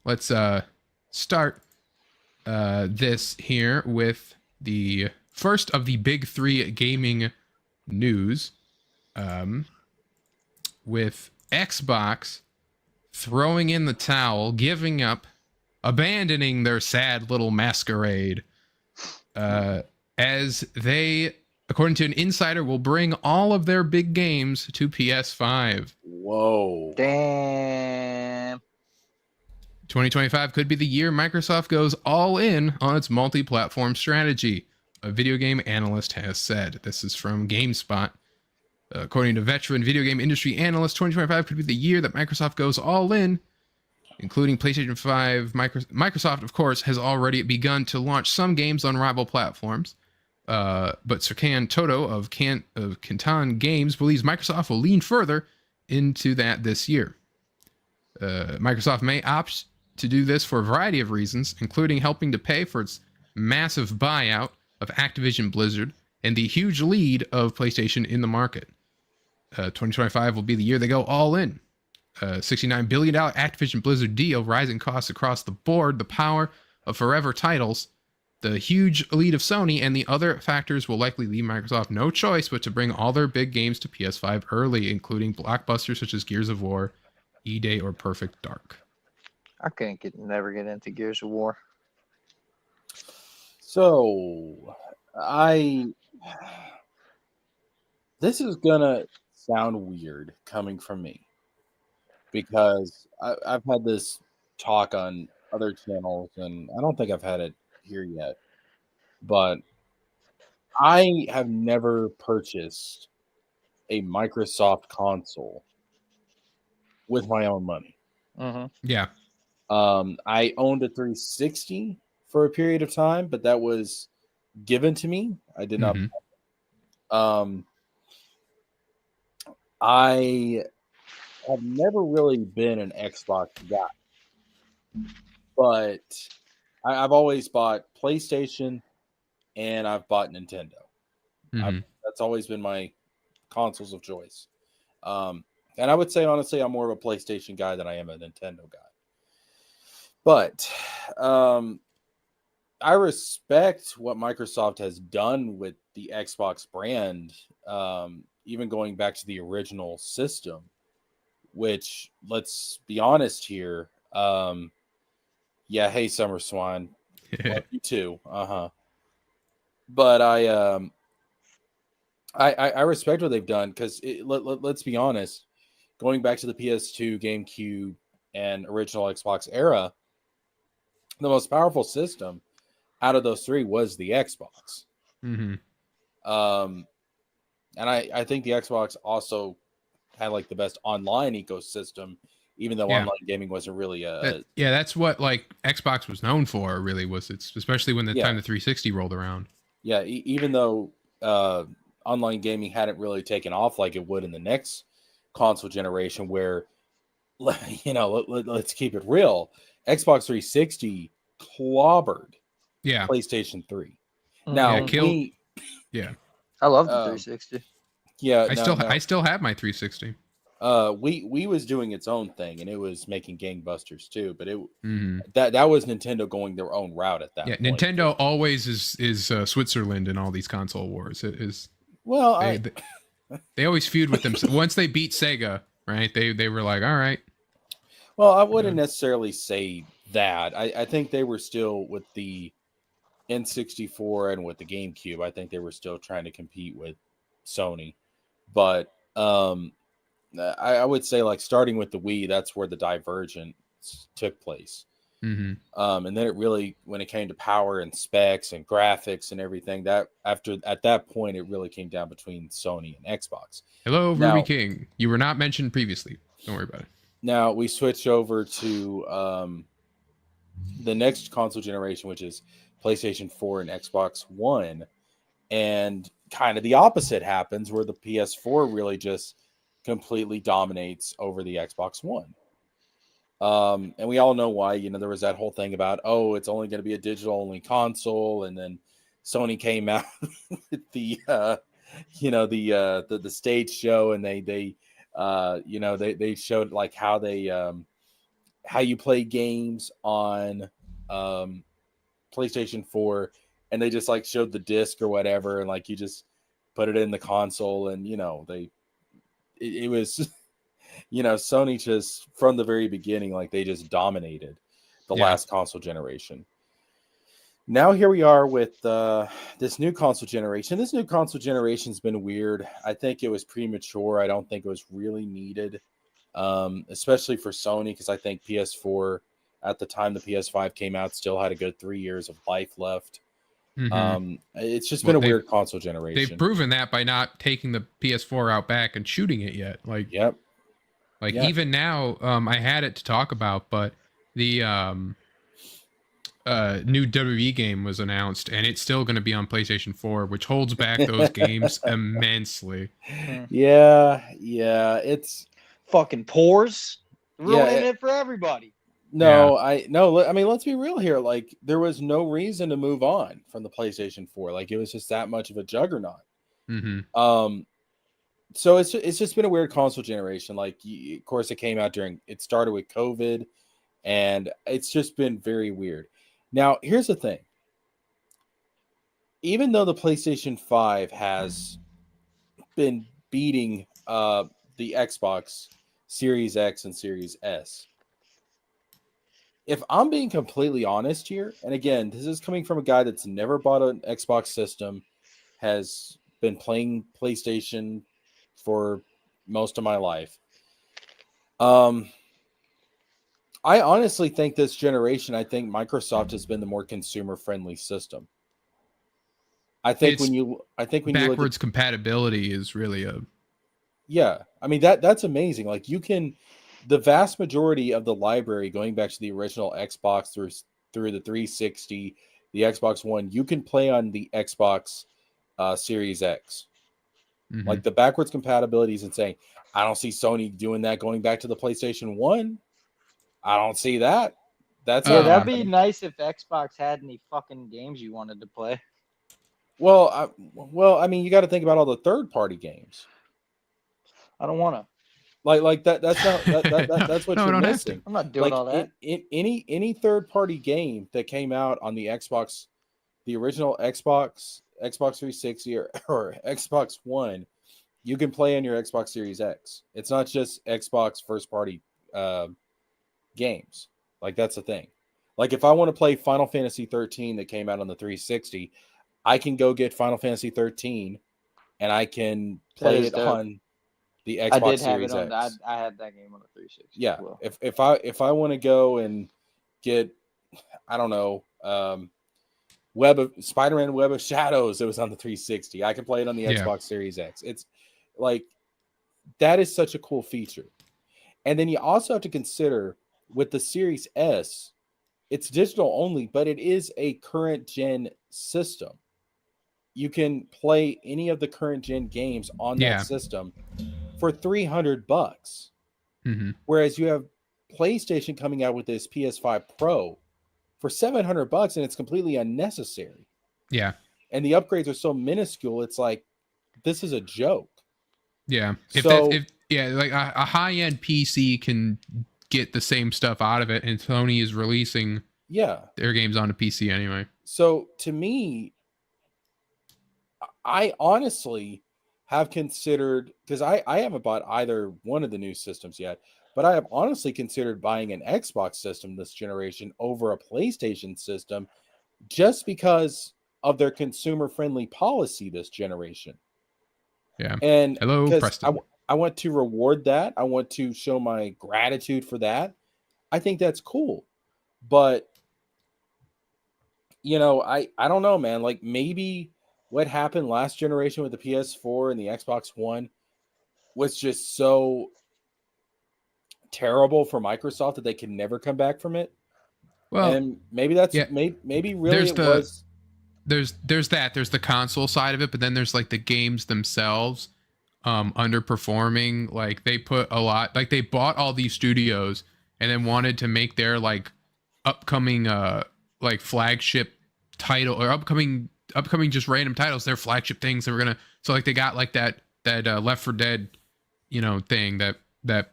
let's start this here with the first of the big three gaming news, with Xbox throwing in the towel, giving up, abandoning their sad little masquerade, as they, according to an insider, will bring all of their big games to PS5. Whoa. Damn. 2025 could be the year Microsoft goes all in on its multi-platform strategy, a video game analyst has said. This is from GameSpot. According to veteran video game industry analyst, 2025 could be the year that Microsoft goes all in, including PlayStation 5. Microsoft, of course, has already begun to launch some games on rival platforms. But Serkan Toto of Canton Games believes Microsoft will lean further into that this year. Microsoft may opt to do this for a variety of reasons, including helping to pay for its massive buyout of Activision Blizzard and the huge lead of PlayStation in the market. 2025 will be the year they go all in. $69 billion Activision Blizzard deal, rising costs across the board, the power of forever titles, the huge lead of Sony, and the other factors will likely leave Microsoft no choice but to bring all their big games to PS5 early, including blockbusters such as Gears of War, E-Day, or Perfect Dark. I never get into Gears of War. So, this is gonna sound weird coming from me because I've had this talk on other channels, and I don't think I've had it here yet. But I have never purchased a Microsoft console with my own money. Mm-hmm. Yeah. I owned a 360 for a period of time, but that was given to me. I did not. I have never really been an Xbox guy, but I've always bought PlayStation and I've bought Nintendo. That's always been my consoles of choice. And I would say, honestly, I'm more of a PlayStation guy than I am a Nintendo guy. But I respect what Microsoft has done with the Xbox brand, even going back to the original system, which, let's be honest here. Yeah, hey, Summer Swan. Love you too. But I respect what they've done because let's be honest, going back to the PS2, GameCube, and original Xbox era, the most powerful system out of those three was the Xbox. And I think the Xbox also had like the best online ecosystem, even though online gaming wasn't really that's what like Xbox was known for, really, was it's especially when the time the 360 rolled around. Yeah, even though online gaming hadn't really taken off like it would in the next console generation, where, you know, let's keep it real, Xbox 360 clobbered PlayStation 3. Now, I love the 360. Yeah, I still have my 360. We was doing its own thing, and it was making gangbusters too. But that was Nintendo going their own route at that point. Nintendo always is Switzerland in all these console wars. It is they always feud with them. Once they beat Sega, right? They were like, all right. Well, I wouldn't necessarily say that. I think they were still with the N64 and with the GameCube. I think they were still trying to compete with Sony, but I would say, like, starting with the Wii, that's where the divergence took place. And then it really, when it came to power and specs and graphics and everything, at that point, it really came down between Sony and Xbox. Hello, Ruby King. You were not mentioned previously. Don't worry about it. Now we switch over to the next console generation, which is PlayStation 4 and Xbox One. And kind of the opposite happens, where the PS4 really just completely dominates over the Xbox One. And we all know why. You know, there was that whole thing about, it's only going to be a digital only console, and then Sony came out with the stage show, and they showed like how they how you play games on PlayStation 4, and they just like showed the disc or whatever, and like you just put it in the console, and it was Sony just from the very beginning, like they just dominated the last console generation. Now here we are with this new console generation. This new console generation has been weird. I think it was premature. I don't think it was really needed, especially for Sony, because I think PS4 at the time the PS5 came out still had a good 3 years of life left. Mm-hmm. It's just been a weird console generation. They've proven that by not taking the PS4 out back and shooting it yet. Like, yep. Even now, I had it to talk about, but the new WWE game was announced, and it's still going to be on PlayStation 4, which holds back those games immensely. Yeah, it's fucking pores ruining it for everybody. I mean, let's be real here. Like, there was no reason to move on from the PlayStation 4. Like, it was just that much of a juggernaut. Mm-hmm. So it's just been a weird console generation. Like, of course, it started with COVID, and it's just been very weird. Now, here's the thing. Even though the PlayStation 5 has been beating the Xbox Series X and Series S, if I'm being completely honest here, and again, this is coming from a guy that's never bought an Xbox system, has been playing PlayStation for most of my life. I honestly think this generation, Microsoft has been the more consumer-friendly system. I think when you backwards compatibility is really I mean that's amazing. Like the vast majority of the library going back to the original Xbox through the 360, the Xbox One, you can play on the Xbox Series X. Mm-hmm. Like the backwards compatibility is insane. I don't see Sony doing that going back to the PlayStation 1. I don't see that. That'd be nice if Xbox had any fucking games you wanted to play. Well, I mean, you got to think about all the third-party games. I don't want to. Like that. That's what you're missing. I'm not doing all that. Any third-party game that came out on the Xbox, the original Xbox 360 or Xbox One, you can play on your Xbox Series X. It's not just Xbox first-party games. Like that's the thing. Like if I want to play Final Fantasy 13 that came out on the 360, I can go get Final Fantasy 13 and I can play it on the Xbox Series X. I had that game on the 360. Yeah. Well. If I want to go and get, I don't know, Spider-Man Web of Shadows that was on the 360, I can play it on the Xbox Series X. It's like that is such a cool feature. And then you also have to consider with the Series S, it's digital only, but it is a current gen system. You can play any of the current gen games on that system for $300. Mm-hmm. Whereas you have PlayStation coming out with this PS5 Pro for $700, and it's completely unnecessary. Yeah. And the upgrades are so minuscule. It's like, this is a joke. Yeah. Like a high-end PC can get the same stuff out of it, and Sony is releasing their games onto PC anyway. So to me, I honestly have considered, because I haven't bought either one of the new systems yet, but I have honestly considered buying an Xbox system this generation over a PlayStation system just because of their consumer-friendly policy this generation. Yeah. And hello, Preston. I want to reward that. I want to show my gratitude for that. I think that's cool. But, I don't know, man. Like maybe what happened last generation with the PS4 and the Xbox One was just so terrible for Microsoft that they can never come back from it. Well, and maybe that's maybe really was. There's that. There's the console side of it, but then there's like the games themselves underperforming. Like they put a lot, like they bought all these studios and then wanted to make their like upcoming like flagship title or upcoming just random titles, their flagship things that were gonna. So like they got like that Left 4 Dead, thing that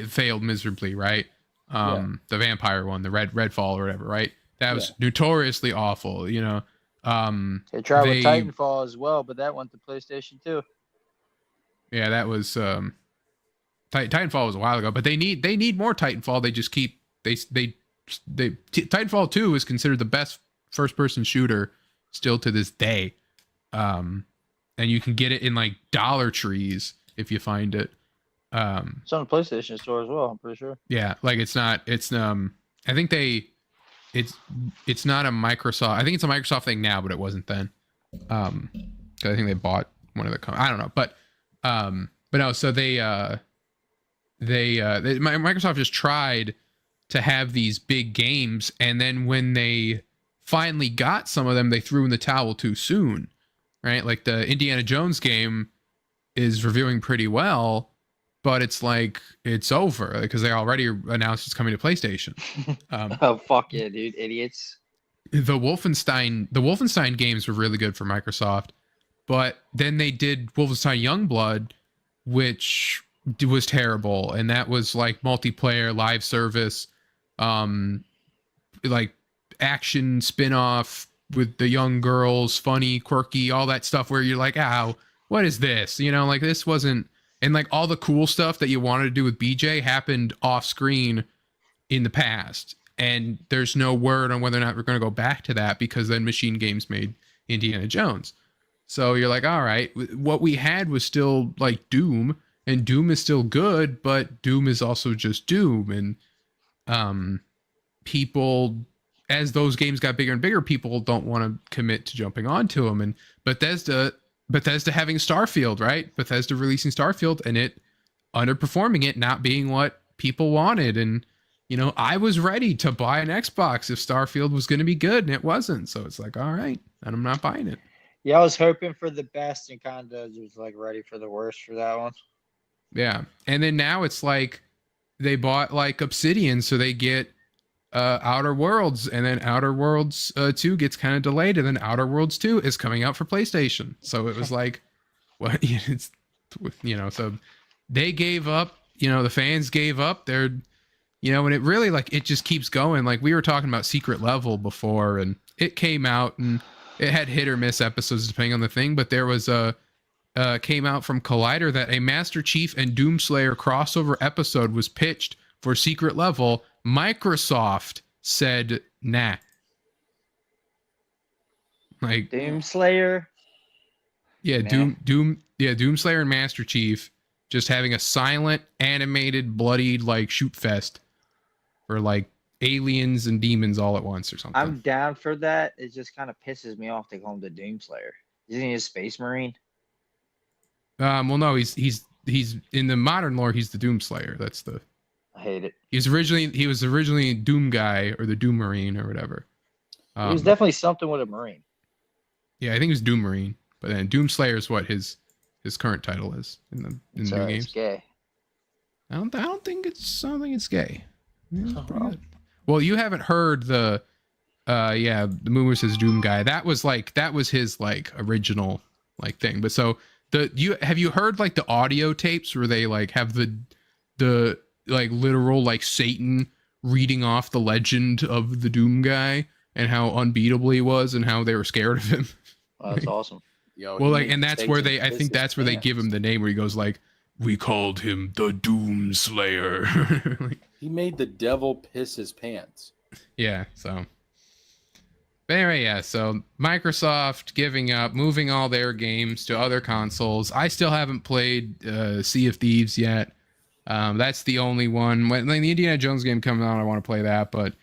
failed miserably, right? The vampire one, the Redfall or whatever, right? That was notoriously awful, you know. They tried with Titanfall as well, but that went to PlayStation 2. Yeah, that was Titanfall was a while ago, but they need more Titanfall. They just keep Titanfall 2 is considered the best first person shooter still to this day. And you can get it in like Dollar Trees if you find it. It's on the PlayStation Store as well, I'm pretty sure. Yeah, like it's I think it's not a Microsoft. I think it's a Microsoft thing now, but it wasn't then. 'Cause I think they bought one of the I don't know, but no, so Microsoft just tried to have these big games, and then when they finally got some of them, they threw in the towel too soon, right? Like the Indiana Jones game is reviewing pretty well, but it's like it's over because they already announced it's coming to PlayStation. Oh fuck yeah, dude, idiots. The Wolfenstein games were really good for Microsoft, but then they did Wolfenstein Youngblood, which was terrible, and that was like multiplayer live service, like action spin-off with the young girls, funny, quirky, all that stuff where you're like, ow, what is this? You know, like this wasn't, and like all the cool stuff that you wanted to do with BJ happened off screen in the past, and there's no word on whether or not we're going to go back to that because then Machine Games made Indiana Jones. So you're like, all right, what we had was still like Doom, and Doom is still good, but Doom is also just Doom. And people, as those games got bigger and bigger, people don't want to commit to jumping onto them. And Bethesda having Starfield, right? Bethesda releasing Starfield and it underperforming it, not being what people wanted. And, you know, I was ready to buy an Xbox if Starfield was going to be good, and it wasn't. So it's like, all right, and I'm not buying it. Yeah, I was hoping for the best and kind of was like ready for the worst for that one. Yeah. And then now it's like they bought like Obsidian, so they get Outer Worlds, and then Outer Worlds 2 gets kind of delayed, and then Outer Worlds 2 is coming out for PlayStation. So it was like, what? It's, you know, so they gave up, you know, the fans gave up their, you know, and it really like, it just keeps going. Like we were talking about Secret Level before, and it came out and it had hit or miss episodes depending on the thing, but there was came out from Collider that a Master Chief and Doomslayer crossover episode was pitched for Secret Level. Microsoft said, nah. Like Doomslayer. Yeah, nah. Doomslayer and Master Chief just having a silent, animated, bloodied like shoot fest for like aliens and demons all at once or something. I'm down for that. It just kind of pisses me off to call him the Doomslayer. Isn't he a space marine? Well, no, he's in the modern lore. He's the Doomslayer. That's the. I hate it. He was originally Doom Guy or the Doom Marine or whatever. He was definitely something with a marine. Yeah, I think it was Doom Marine, but then Doomslayer is what his current title is in the new games. It's gay. I don't think it's gay. Yeah, pretty good. Well, you haven't heard the Moomer says Doom Guy. That was his like original like thing. But so have you heard like the audio tapes where they like have the like literal like Satan reading off the legend of the Doom Guy and how unbeatable he was and how they were scared of him? Oh, that's awesome. Yo, well, like, and that's where I think that's where they give him the name where he goes like, we called him the Doom Slayer. Like, he made the devil piss his pants. Yeah. So. But anyway, yeah. So Microsoft giving up, moving all their games to other consoles. I still haven't played Sea of Thieves yet. That's the only one. When the Indiana Jones game comes out, I want to play that. But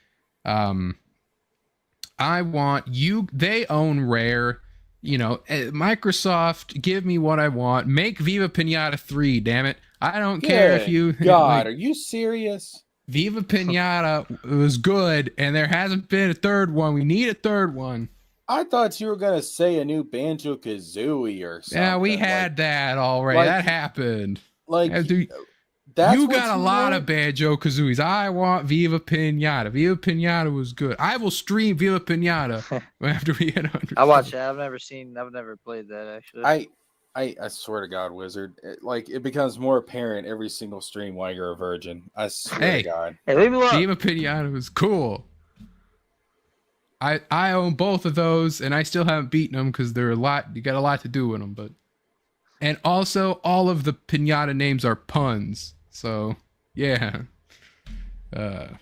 I want you. They own Rare. You know, Microsoft, give me what I want. Make Viva Pinata 3, damn it. I don't care if you... God, are you serious? Viva Pinata was good, and there hasn't been a third one. We need a third one. I thought you were going to say a new Banjo-Kazooie or something. Yeah, we had that already. That happened. Like... You got a lot of Banjo-Kazooies. I want Viva Pinata. Viva Pinata was good. I will stream Viva Pinata after we hit 100. I watched it. I've never played that actually. I swear to God, Wizard, it becomes more apparent every single stream why you're a virgin. I swear Hey. to God. Hey, leave me alone. Game of Pinata was cool. I own both of those, and I still haven't beaten them because they're a lot. You got a lot to do with them, but and also all of the pinata names are puns. So yeah, and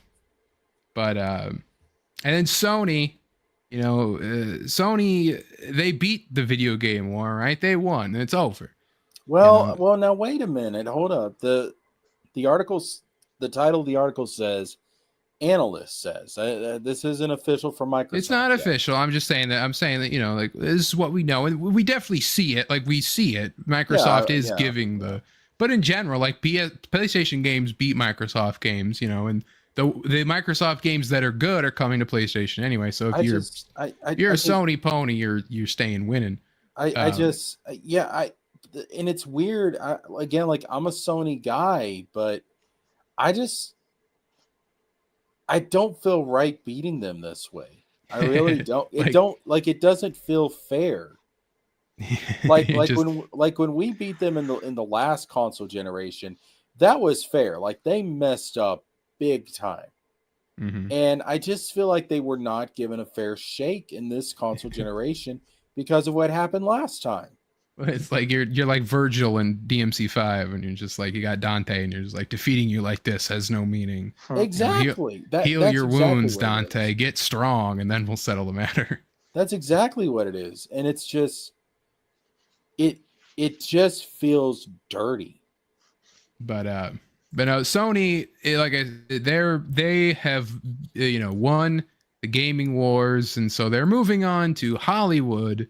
then Sony, Sony, they beat the video game war, right? They won. It's over. Well, now wait a minute. Hold up. The articles, the title of the article says, analyst says. This isn't official for Microsoft. It's not yet. official. I'm just saying that. I'm saying that like this is what we know, and we definitely see it. Like we see it. Microsoft is giving the. But in general, like PlayStation games beat Microsoft games, and the Microsoft games that are good are coming to PlayStation anyway. So if you're a Sony pony, you're staying winning. And it's weird. Again, like I'm a Sony guy, but I don't feel right beating them this way. I really don't. It doesn't feel fair. When we beat them in the last console generation, that was fair. Like they messed up big time. Mm-hmm. And I just feel like they were not given a fair shake in this console generation because of what happened last time. It's like you're like Virgil in DMC5, and you're just like you got Dante, and you're just like defeating you like this has no meaning. Exactly. Heal your wounds, Dante. Get strong, and then we'll settle the matter. That's exactly what it is, and it's just it just feels dirty. But no, Sony, they have won the gaming wars, and so they're moving on to Hollywood.